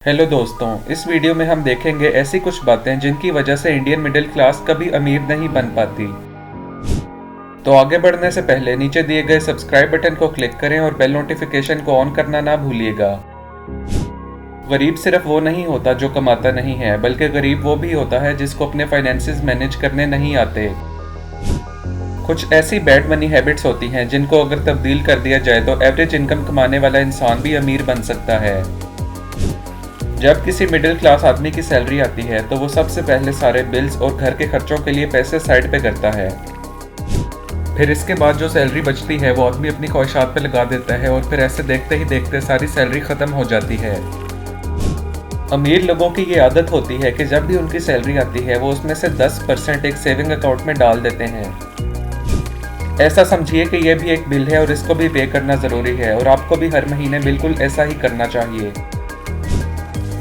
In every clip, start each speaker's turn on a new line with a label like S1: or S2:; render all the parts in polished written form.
S1: Hello दोस्तों, इस video में हम देखेंगे ऐसी कुछ बातें जिनकी वजह से इंडियन मिडिल क्लास कभी अमीर नहीं बन पाती। तो आगे बढ़ने से पहले नीचे दिए गए सब्सक्राइब बटन को क्लिक करें और बेल नोटिफिकेशन को ऑन करना ना भूलिएगा। गरीब सिर्फ वो नहीं होता जो कमाता नहीं है, बल्कि गरीब वो भी होता है जिसको अपने फाइनेंसेस मैनेज करने नहीं आते। कुछ ऐसी बैड मनी हैबिट्स होती हैं जिनको अगर तब्दील कर दिया जाए तो एवरेज इनकम कमाने वाला इंसान भी अमीर बन सकता है। जब किसी मिडिल क्लास आदमी की सैलरी आती है तो वो सबसे पहले सारे बिल्स और घर के खर्चों के लिए पैसे साइड पे करता है। फिर इसके बाद जो सैलरी बचती है वो आदमी अपनी ख्वाहिशात पे लगा देता है और फिर ऐसे देखते ही देखते सारी सैलरी खत्म हो जाती है। अमीर लोगों की ये आदत होती है कि जब भी उनकी सैलरी आती है वो उसमें से 10% एक सेविंग अकाउंट में डाल देते हैं। ऐसा समझिए कि यह भी एक बिल है और इसको भी पे करना ज़रूरी है और आपको भी हर महीने बिल्कुल ऐसा ही करना चाहिए।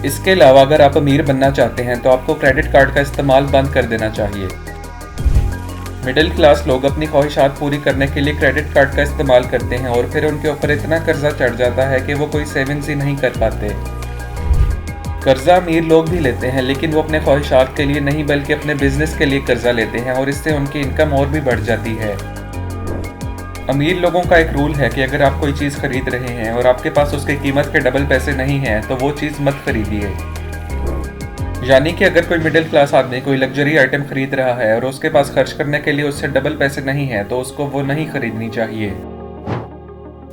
S1: इसके अलावा अगर आप अमीर बनना चाहते हैं तो आपको क्रेडिट कार्ड का इस्तेमाल बंद कर देना चाहिए। मिडिल क्लास लोग अपनी ख्वाहिशात पूरी करने के लिए क्रेडिट कार्ड का इस्तेमाल करते हैं और फिर उनके ऊपर इतना कर्जा चढ़ जाता है कि वो कोई सेविंग्स ही नहीं कर पाते। कर्जा अमीर लोग भी लेते हैं, लेकिन वो अपने ख्वाहिशात के लिए नहीं बल्कि अपने बिजनेस के लिए कर्जा लेते हैं और इससे उनकी इनकम और भी बढ़ जाती है। अमीर लोगों का एक रूल है कि अगर आप कोई चीज़ खरीद रहे हैं और आपके पास उसकी कीमत के डबल पैसे नहीं हैं तो वो चीज़ मत खरीदिए। यानी कि अगर कोई मिडिल क्लास आदमी कोई लग्जरी आइटम खरीद रहा है और उसके पास खर्च करने के लिए उससे डबल पैसे नहीं हैं तो उसको वो नहीं खरीदनी चाहिए।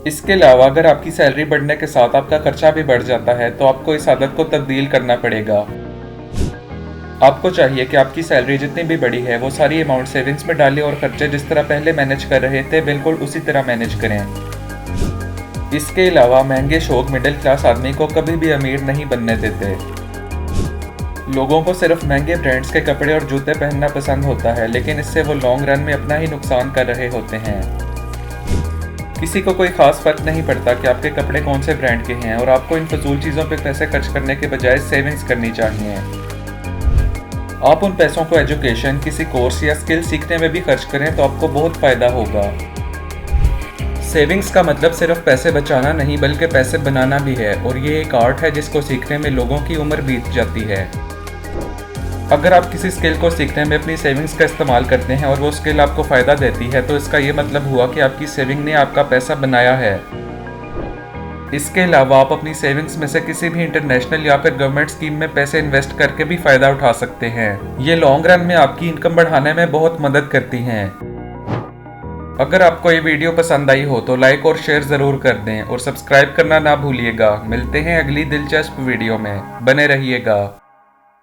S1: इसके अलावा अगर आपकी सैलरी बढ़ने के साथ आपका खर्चा भी बढ़ जाता है तो आपको इस आदत को तब्दील करना पड़ेगा। आपको चाहिए कि आपकी सैलरी जितनी भी बड़ी है वो सारी अमाउंट सेविंग्स में डालें और खर्चे जिस तरह पहले मैनेज कर रहे थे बिल्कुल उसी तरह मैनेज करें। इसके अलावा महंगे शौक मिडिल क्लास आदमी को कभी भी अमीर नहीं बनने देते। लोगों को सिर्फ महंगे ब्रांड्स के कपड़े और जूते पहनना पसंद होता है, लेकिन इससे वो लॉन्ग रन में अपना ही नुकसान कर रहे होते हैं। किसी को कोई खास फर्क नहीं पड़ता कि आपके कपड़े कौन से ब्रांड के हैं और आपको इन फजूल चीज़ों पर पैसे खर्च करने के बजाय सेविंग्स करनी चाहिए। आप उन पैसों को एजुकेशन, किसी कोर्स या स्किल सीखने में भी खर्च करें तो आपको बहुत फ़ायदा होगा। सेविंग्स का मतलब सिर्फ पैसे बचाना नहीं बल्कि पैसे बनाना भी है और ये एक आर्ट है जिसको सीखने में लोगों की उम्र बीत जाती है। अगर आप किसी स्किल को सीखने में अपनी सेविंग्स का इस्तेमाल करते हैं और वो स्किल आपको फ़ायदा देती है तो इसका ये मतलब हुआ कि आपकी सेविंग ने आपका पैसा बनाया है। इसके अलावा आप अपनी सेविंग्स में से किसी भी इंटरनेशनल या फिर गवर्नमेंट स्कीम में पैसे इन्वेस्ट करके भी फ़ायदा उठा सकते हैं। ये लॉन्ग रन में आपकी इनकम बढ़ाने में बहुत मदद करती हैं। अगर आपको ये वीडियो पसंद आई हो तो लाइक और शेयर ज़रूर कर दें और सब्सक्राइब करना ना भूलिएगा। मिलते हैं अगली दिलचस्प वीडियो में, बने रहिएगा।